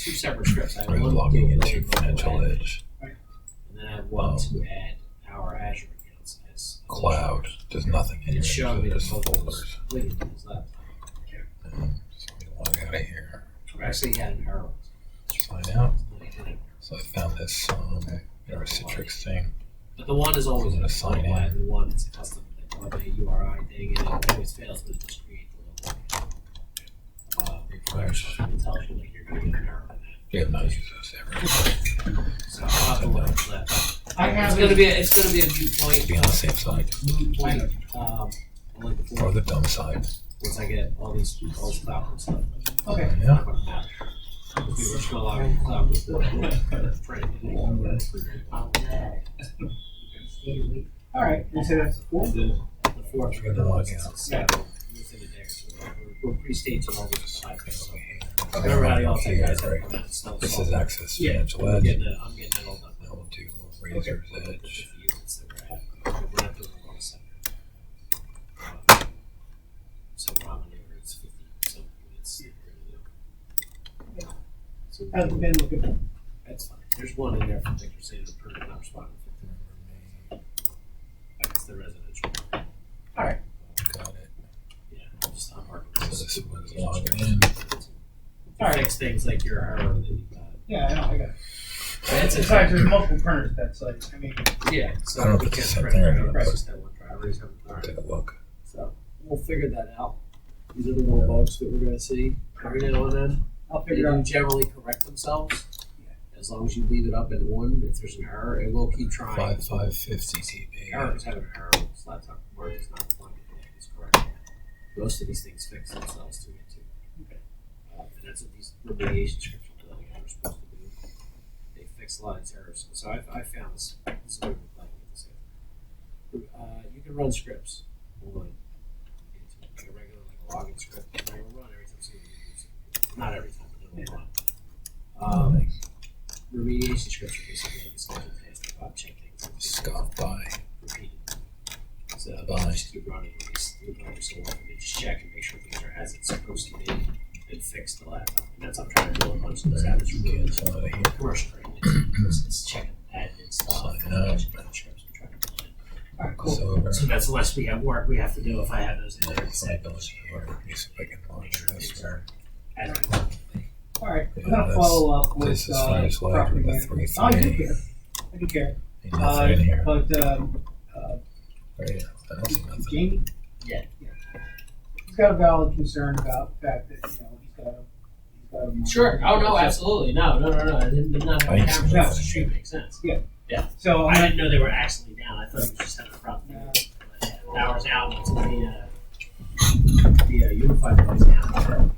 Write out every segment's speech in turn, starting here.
two separate scripts. I have Are you one logging to into load Financial mobile Edge? and then I have one to add our Azure accounts as Cloud. There's nothing in and here. it's showing me the There's photos folders. linked to his laptop. So we log out of here. Actually, he had an error. Sign out. So I found this Citrix thing. But the one is always I'm gonna sign in. and the one is a custom like a URI thing, and it always fails, but it just creates a little Refresh. it tells you like you're going to get an error. We have not used this ever. So I'll have to look into that. It's gonna be a moot point. Be on the safe side. Moot point. Like Or the dumb side. once I get all this cloud and stuff. Okay. Yeah. Not gonna matter. We were just gonna log in the cloud with the print. All right. You said that's four. The fourth We're gonna log out. within a day or so. We're pre-staging all this side. Okay. Remember how y'all take guys Right. have come out and snow This salt? is Access Yeah, Financial I'm Edge. getting it all done. Now we'll do Razor's Edge. So probably it's 50 some units. So How's it been looking? that's fine. There's one in there from Victor saying the permanent not responding. That's the residential. All right. Got it. Yeah, I'm marking So this. this one's logging in. All right. Fix things like your error that you got. Yeah, I know. I got it. That's Besides, there's multiple printers. That's like, I mean, yeah, so I don't know we if it's can't the print same thing or it. not, Press but- just that one driver. He's having- all right. Take a look. So we'll figure that out. These are the little bugs that we're going to see every now and then. I'll They figure it do out. generally correct themselves. As long as you leave it up at one, if there's an error, it will keep trying. 5550 TB. Error is having an error. This laptop mark is not pointing. It's correct. Most of these things fix themselves to it too. Okay. And that's what these remediation scripts are doing. They're supposed to do. They fix a lot of these errors. So I found this. This is what we're playing with this. You can run scripts online. Like a regular, like a login script. It will run every time somebody uses it. Not every time, but it will run. Remediation scripts are basically like a scheduled task about check things. Scoff by. Repeated. So Bye. just keep running these every so often and just check and make sure things are as it's supposed to be and fix the laptop. And that's what I'm trying to do a bunch of those habits really Get some out of here. commercial training. It's checking admin stuff and Sign out. checking scripts and trying to build it. All right, cool. So that's less we have work we have to do if I have those in there. So I don't see where let me see if I can monitor this where All right. I'm Yeah, gonna that's- follow up with this is Financial Edge property with the management. 3 Oh, I do thing. care. I do care. Ain't nothing in here. But Right, yeah. I don't see nothing. Jamie, Yeah. he's got a valid concern about the fact that he's got a. Sure. Oh no, absolutely. No. I didn't not I have ain't seen cameras. nothing. That should make sense. So I didn't know they were actually down. I thought it was just having a problem. No. Power's out. It's the unified noise down.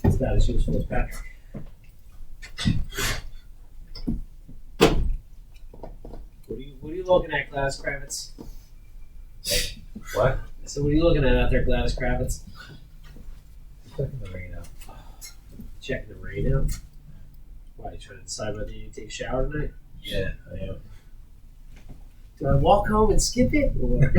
It's about as useful as Patrick. What are you looking at, Gladys Kravitz? What? I said, what are you looking at out there, Gladys Kravitz? Checking the rain out. Checking the rain out. Why, you trying to decide whether you need to take a shower tonight? Yeah, I am. Do I walk home and skip it? Or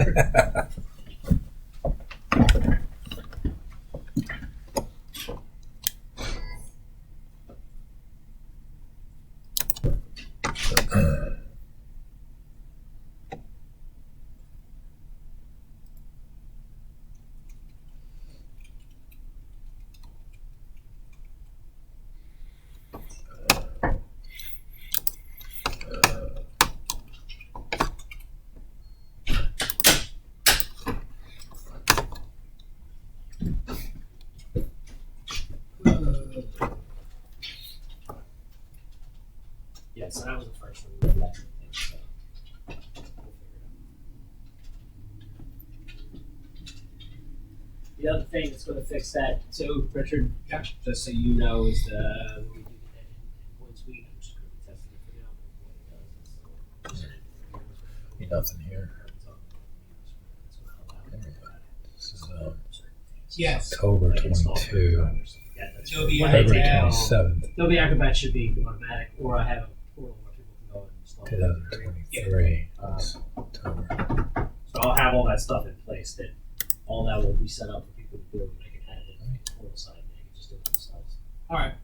yeah, so that was the first one. We did that, so we'll figure it out. The other thing that's going to fix that too, Richard, just so you know, is when we do get that endpoint suite, I'm just going to be testing it for now. What it does is, Ain't nothing here. This is yes, October 22. Yeah, that's Adobe right. February Acrobat. 27th, Adobe Acrobat should be automatic, or I have a portal where people can go and install it. 2023. That's October. So I'll have all that stuff in place. That all that will be set up for people to do, and they can add it in the portal side, and they can just do it themselves. All right.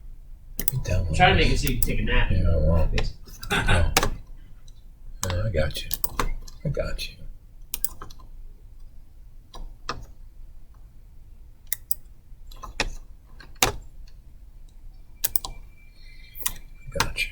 Download I'm trying to make it this. so you can take a nap. Yeah, well, no. I got you. I got you. Got you.